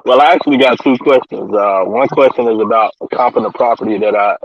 Well, I actually got two questions. One question is about a comp in the property that I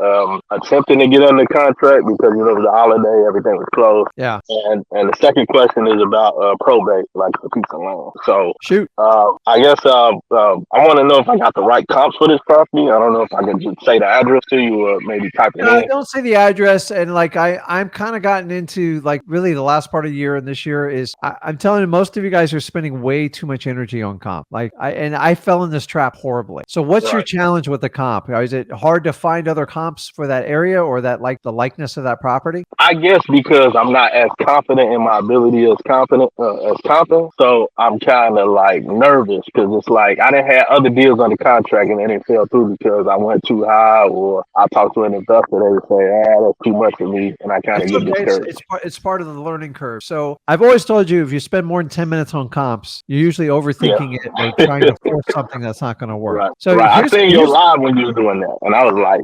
attempted to get under contract because it was a holiday, everything was closed. Yeah. And the second question is about probate, like a piece of land. So Shoot. I guess I want to know if I got the right comps for this property. I don't know if I can just say the address to you or maybe type it No, in. don't say the address. And like I'm kind of gotten into like really the last part of the year and this year is I'm telling you, most of you guys are spending way too much energy on comp. Like I fell in this trap horribly. So what's your Right. challenge with the comp? Is it hard to find other comps for that area or that like the likeness of that property? I guess because I'm not as confident in my ability as confident, so I'm kind of like nervous because it's like I didn't have other deals under contract and then it fell through because I went too high or I talked to an investor, they would say, that's too much for me, and I kind of It's get okay. discouraged. It's part of the learning curve. So I've always told you if you spend more than 10 minutes on comps, you're usually Yeah. overthinking it or trying to force something that's not going to work. Right, So right. I seen your here's live when you were doing that, and I was like,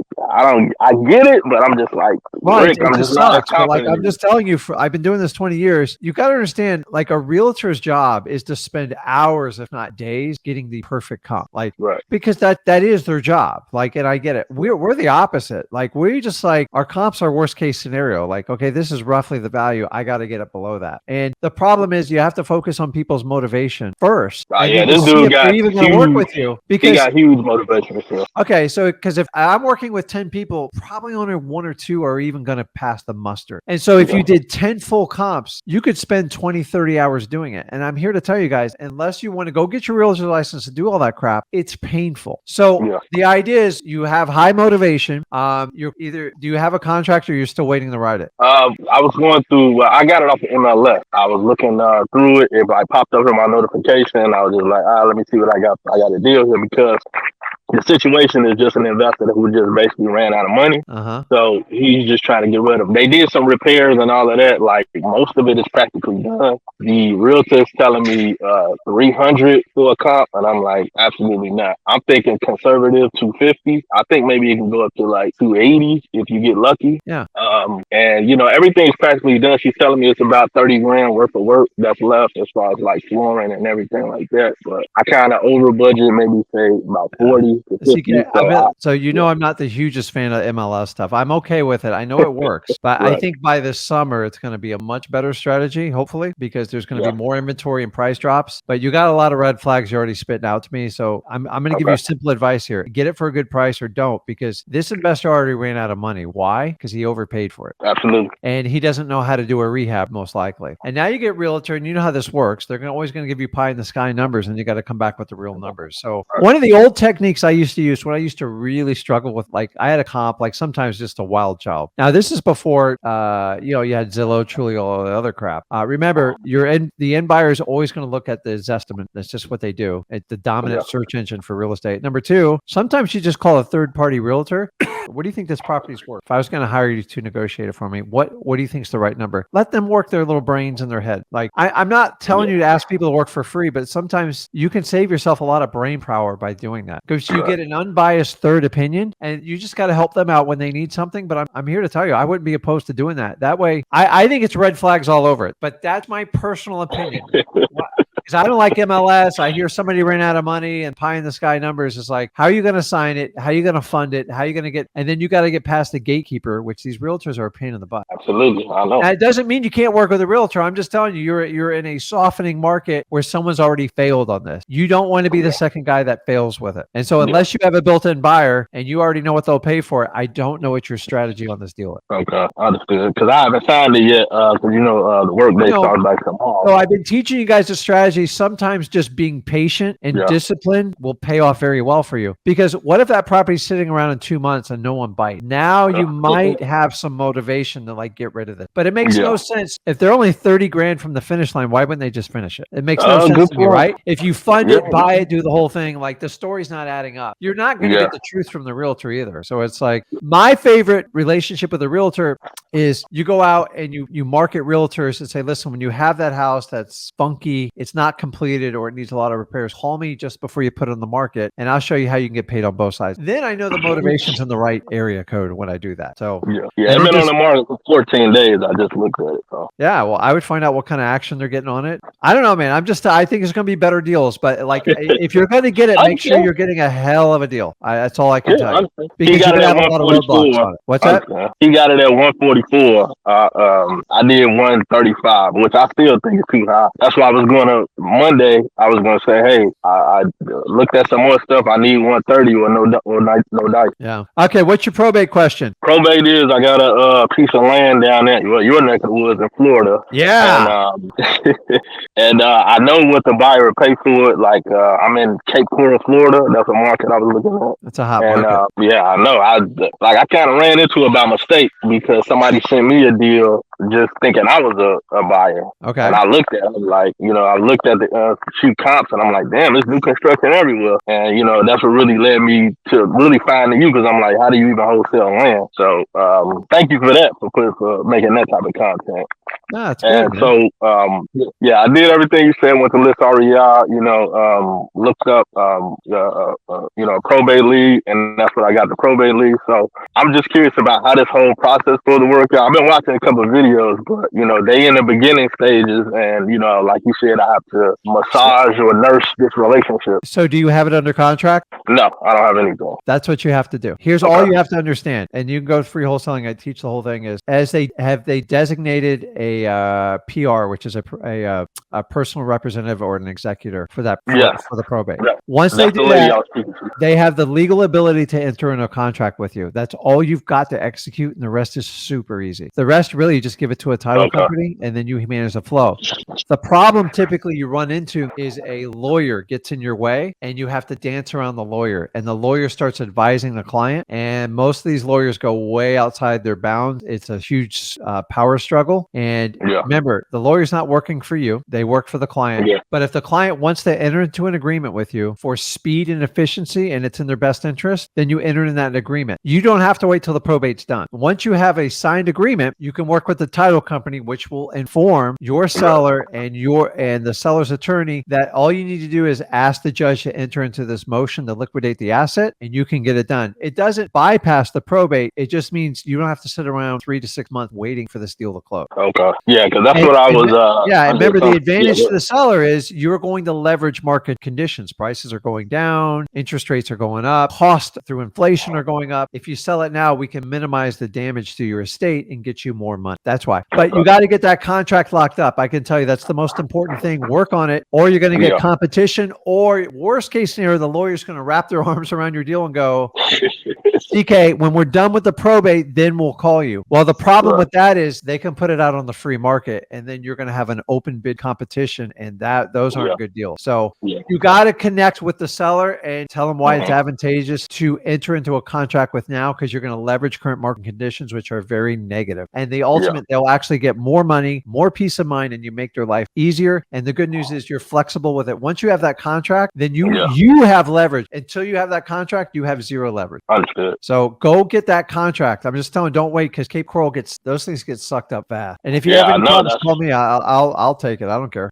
I get it, but I'm just like, well, Rick, it I'm just just not as sucks. But like confident I'm in you. just telling you, I've been doing this 20 years. You got to understand, like a realtor's job is to spend hours, if not days, getting the perfect comp. Like Right, because that is their job. Like, and I get it. We're the opposite. Like we just like our comps are worst case scenario. Like, okay, this is roughly the value. I got to get it below that. And the problem is you have to focus on people's motivation first, right. and Yeah, then to this see dude if they're got even going to work huge. with you. He Because got huge motivation for sure. okay, so because if I'm working with 10 people, probably only one or two are even going to pass the muster. And so if you Yeah, did 10 full comps, you could spend 20, 30 hours doing it. And I'm here to tell you guys, unless you want to go get your realtor license and do all that crap, it's painful. So yeah. the idea is you have high motivation. You're either, do you have a contract or you're still waiting to write it? I was going through. Well, I got it off of MLS. I was looking through it. If I popped up in my notification, I was just like, let me see what I got. I got a deal here because the situation is just an investor who just basically ran out of money. Uh-huh. So he's just trying to get rid of them. They did some repairs and all of that. Like most of it is practically done. The realtor's telling me 300 for a comp, and I'm like, absolutely not. I'm thinking conservative 250. I think maybe it can go up to like 280 if you get lucky. Yeah. And everything's practically done. She's telling me it's about 30 grand worth of work that's left as far as like flooring and everything like that. But I kind of over budget, maybe say about 40 to See, 50. So so yeah, I'm not the hugest fan of MLS stuff. I'm okay with it. I know it works, but I right, think by this summer it's going to be a much better strategy, hopefully, because there's going to yeah, be more inventory and price drops. But you got a lot of red flags you're already spitting out to me. So I'm going to give you okay, simple advice here: get it for a good price or don't, because this investor already ran out of money. Why? Because he overpaid for it. absolutely, And he doesn't know how to do a rehab, most likely. And now you get realtor, and you know how this works. They're always going to give you pie in the sky numbers, and you got to come back with the real numbers. So right, one of the old techniques I used to use when I used to really struggle with, like I had a comp, like sometimes just a wild child. Now this is before, you had Zillow, Truly, all the other crap. Remember, the end buyer is always going to look at the Zestimate. That's just what they do. It's the yeah, dominant search engine for real estate. Number two, sometimes you just call a third party realtor. What do you think this property's worth? If I was going to hire you to negotiate it for me, what do you think is the right number? Let them work their little brains in their head. Like I'm not telling yeah, you to ask people to work for free, but sometimes you can save yourself a lot of brain power by doing that because you right, get an unbiased third opinion, and you just got to help them out when they need something. But I'm here to tell you, I wouldn't be opposed to doing that. That way, I think it's red flags all over it. But that's my personal opinion. Because I don't like MLS. I hear somebody ran out of money and pie in the sky numbers is like, how are you going to sign it? How are you going to fund it? How are you going to get, and then you got to get past the gatekeeper, which these realtors are a pain in the butt. absolutely. I know. Now, it doesn't mean you can't work with a realtor. I'm just telling you, you're in a softening market where someone's already failed on this. You don't want to be the second guy that fails with it. And so Yeah. unless you have a built-in buyer and you already know what they'll pay for it, I don't know what your strategy on this deal is. Okay, understood. Because I haven't signed it yet. Because the work I day know. starts back tomorrow. So I've been teaching you guys a strategy. Sometimes just being patient and Yeah. disciplined will pay off very well for you. Because what if that property's sitting around in 2 months and no one bites? Now you might have some motivation to like get rid of it. But it makes no Yeah. sense. If they're only 30 grand from the finish line, why wouldn't they just finish it? It makes no sense Good to me, point. right? If you fund Yeah. it, buy it, do the whole thing, like the story's not adding up. You're not going to Yeah. get the truth from the realtor either. So it's like my favorite relationship with a realtor is you go out and you market realtors and say, listen, when you have that house that's funky, it's not not completed or it needs a lot of repairs, call me just before you put it on the market, and I'll show you how you can get paid on both sides. Then I know the motivation's in the right area code when I do that. So Yeah, and it's then been on just the market for 14 days. I just looked at it. So yeah, well, I would find out what kind of action they're getting on it. I don't know, man. I think it's going to be better deals, but like if you're going to get it, I make sure understand. you're getting a hell of a deal. That's all I can Yeah, tell I you understand. He because you're got going it to at have a lot of roadblocks 144. on it. What's I that? understand. He got it at 144. I did 135, which I still think is too high. That's why I was going to Monday. I was going to say, hey, I looked at some more stuff. I need 130 or no dice. Yeah. Okay. What's your probate question? Probate is I got a piece of land down there, well, your neck of the woods in Florida, and Yeah. and I know what the buyer would pay for it. Like I'm in Cape Coral, Florida. That's a market I was looking at. That's a hot And market. yeah, I know. I kind of ran into it by mistake because somebody sent me a deal just thinking I was a buyer. Okay. And I looked at it like, I looked at the few comps and I'm like, damn, there's new construction everywhere. And that's what really led me to really finding you because I'm like, how do you even wholesale land? So thank you for that for making that type of content. No, that's And good, so, yeah, I did everything you said. Went to list REI, looked up, probate lead, and that's what I got, the probate lead. So I'm just curious about how this whole process for the work out. I've been watching a couple of videos, but they in the beginning stages, and like you said, I have to massage or nurse this relationship. So do you have it under contract? No, I don't have anything. That's what you have to do. Here's all you have to understand, and you can go to free wholesaling. I teach the whole thing is as they designated a PR, which is a personal representative or an executor for that for the probate. Yeah. Once they do that, they have the legal ability to enter into a contract with you. That's all you've got to execute, and the rest is super easy. The rest really you just give it to a title company, and then you manage the flow. The problem typically you run into is a lawyer gets in your way, and you have to dance around the lawyer, and the lawyer starts advising the client, and most of these lawyers go way outside their bounds. It's a huge power struggle, and remember, the lawyer's not working for you. They work for the client. Yeah. But if the client wants to enter into an agreement with you for speed and efficiency, and it's in their best interest, then you enter in that agreement. You don't have to wait till the probate's done. Once you have a signed agreement, you can work with the title company, which will inform your seller and the seller's attorney that all you need to do is ask the judge to enter into this motion to liquidate the asset, and you can get it done. It doesn't bypass the probate. It just means you don't have to sit around 3 to 6 months waiting for this deal to close. Okay. Yeah, because that's what I was. Remember the advantage to the seller is you're going to leverage market conditions. Prices are going down, interest rates are going up, costs through inflation are going up. If you sell it now, we can minimize the damage to your estate and get you more money. That's why. But you got to get that contract locked up. I can tell you that's the most important thing. Work on it, or you're going to get competition, or worst case scenario, the lawyer's going to wrap their arms around your deal and go, DK, when we're done with the probate, then we'll call you. Well, the problem with that is they can put it out on the free market, and then you're going to have an open bid competition, and those aren't good deals. So you got to connect with the seller and tell them why it's advantageous to enter into a contract with now, because you're going to leverage current market conditions, which are very negative. And they'll actually get more money, more peace of mind, and you make their life easier. And the good news is you're flexible with it. Once you have that contract, then you have leverage. Until you have that contract, you have zero leverage. Understood. So go get that contract. I'm just telling, don't wait, because Cape Coral those things get sucked up fast. And if you have any problems, call me. I'll take it. I don't care.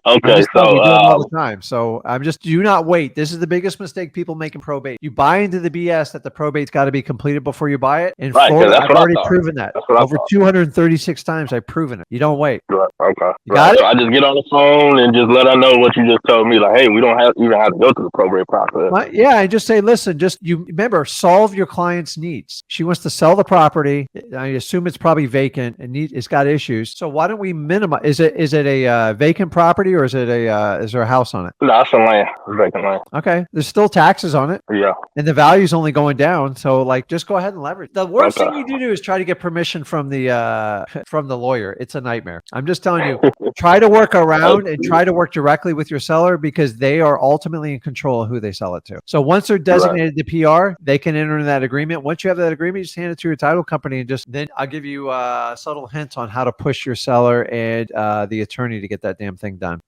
Okay, so we do them all the time. So do not wait. This is the biggest mistake people make in probate. You buy into the BS that the probate's got to be completed before you buy it. In Florida, I've already proven that. Over 236 times I've proven it. You don't wait. Right. Okay. You got it? So I just get on the phone and just let her know what you just told me. Like, hey, we don't even have to go through the probate process. I just say, listen, you remember, solve your client's needs. She wants to sell the property. I assume it's probably vacant and it's got issues. So why don't we minimize? Is it a vacant property, or is there a house on it? No, it's a land. It's vacant land. Okay. There's still taxes on it. Yeah. And the value's only going down. So just go ahead and leverage. The worst thing you do is try to get permission from the lawyer. It's a nightmare. I'm just telling you, try to work around and try to work directly with your seller, because they are ultimately in control of who they sell it to. So once they're designated the PR, they can enter in that agreement. Once you have that agreement, you just hand it to your title company, and then I'll give you subtle hints on how to push your seller and the attorney to get that damn thing done.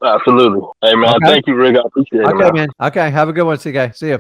Absolutely. Hey, man, thank you, Rick. I appreciate it. Okay, man. Okay, have a good one. See you guys. See you.